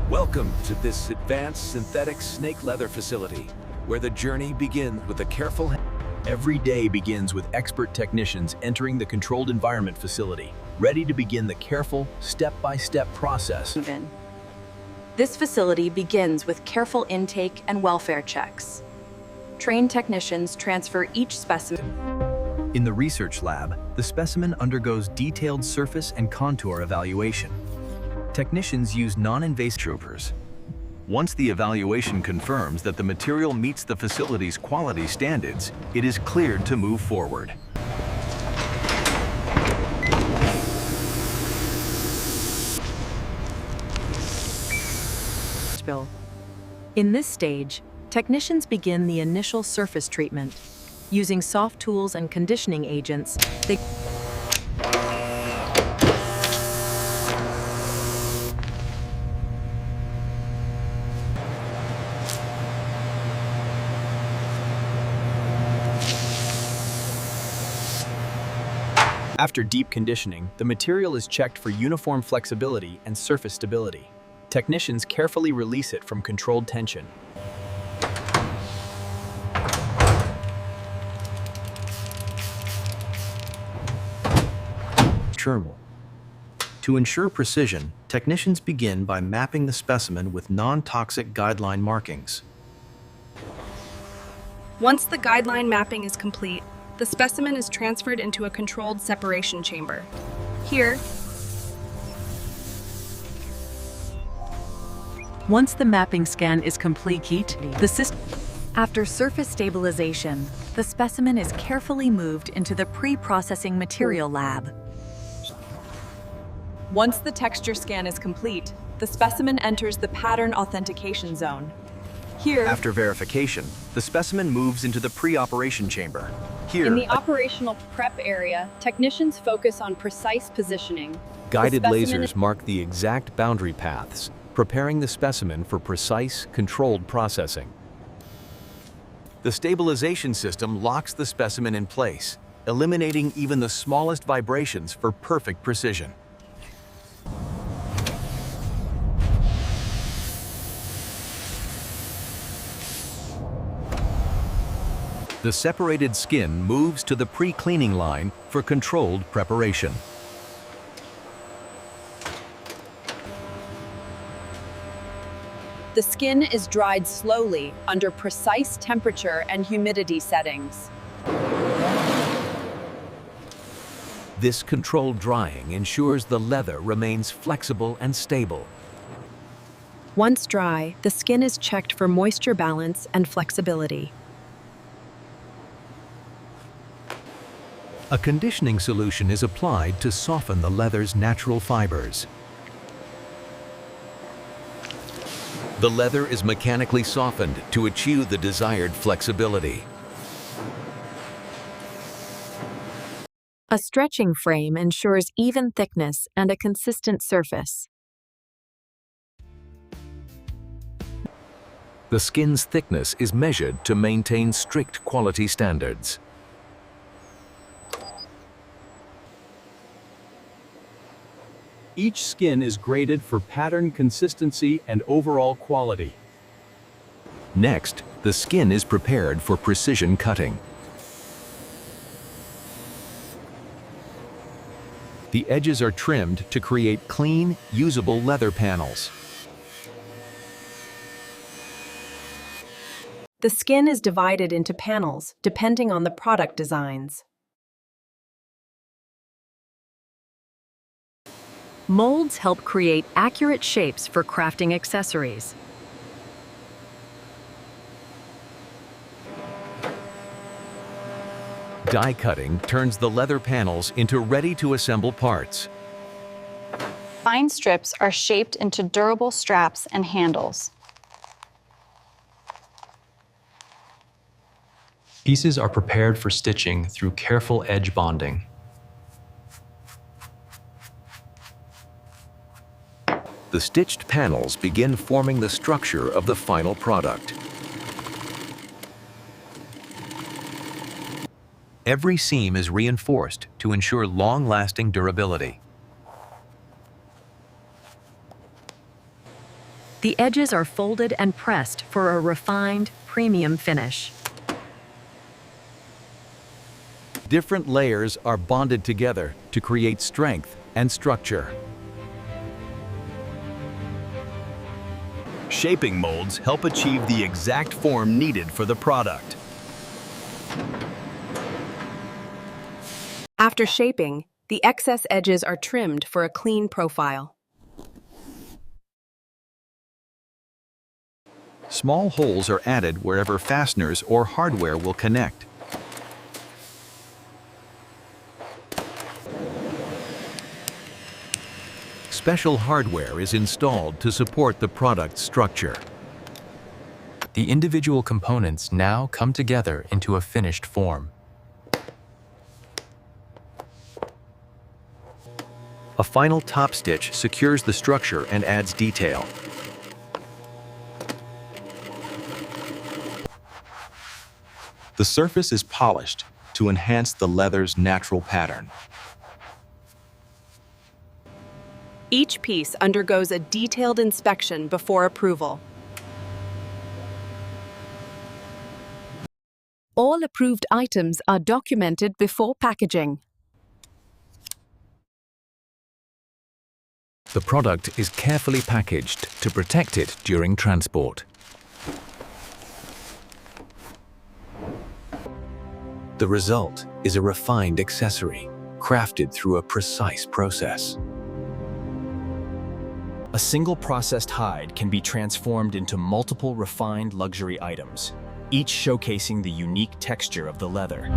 Welcome to this advanced synthetic snake leather facility, where the journey begins with a careful... Every day begins with expert technicians entering the controlled environment facility, ready to begin the careful, step-by-step process. This facility begins with careful intake and welfare checks. Trained technicians transfer each specimen. In the research lab, the specimen undergoes detailed surface and contour evaluation. Technicians use non-invasive troopers. Once the evaluation confirms that the material meets the facility's quality standards, it is cleared to move forward. In this stage, technicians begin the initial surface treatment. Using soft tools and conditioning agents, they After deep conditioning, the material is checked for uniform flexibility and surface stability. Technicians carefully release it from controlled tension. To ensure precision, technicians begin by mapping the specimen with non-toxic guideline markings. Once the guideline mapping is complete, the specimen is transferred into a controlled separation chamber. Here, Once the mapping scan is complete, after surface stabilization, the specimen is carefully moved into the pre-processing material lab. Once the texture scan is complete, the specimen enters the pattern authentication zone. Here, After verification, the specimen moves into the pre-operation chamber. Here, in the operational prep area, technicians focus on precise positioning. Guided The specimen lasers mark the exact boundary paths, preparing the specimen for precise, controlled processing. The stabilization system locks the specimen in place, eliminating even the smallest vibrations for perfect precision. The separated skin moves to the pre-cleaning line for controlled preparation. The skin is dried slowly under precise temperature and humidity settings. This controlled drying ensures the leather remains flexible and stable. Once dry, the skin is checked for moisture balance and flexibility. A conditioning solution is applied to soften the leather's natural fibers. The leather is mechanically softened to achieve the desired flexibility. a stretching frame ensures even thickness and a consistent surface. The skin's thickness is measured to maintain strict quality standards. Each skin is graded for pattern consistency and overall quality. Next, the skin is prepared for precision cutting. The edges are trimmed to create clean, usable leather panels. The skin is divided into panels depending on the product designs. Molds help create accurate shapes for crafting accessories. Die cutting turns the leather panels into ready-to-assemble parts. Fine strips are shaped into durable straps and handles. Pieces are prepared for stitching through careful edge bonding. The stitched panels begin forming the structure of the final product. Every seam is reinforced to ensure long-lasting durability. The edges are folded and pressed for a refined, premium finish. Different layers are bonded together to create strength and structure. Shaping molds help achieve the exact form needed for the product. After shaping, the excess edges are trimmed for a clean profile. Small holes are added wherever fasteners or hardware will connect. Special hardware is installed to support the product's structure. The individual components now come together into a finished form. A final top stitch secures the structure and adds detail. The surface is polished to enhance the leather's natural pattern. Each piece undergoes a detailed inspection before approval. All approved items are documented before packaging. The product is carefully packaged to protect it during transport. The result is a refined accessory, crafted through a precise process. A single processed hide can be transformed into multiple refined luxury items, each showcasing the unique texture of the leather.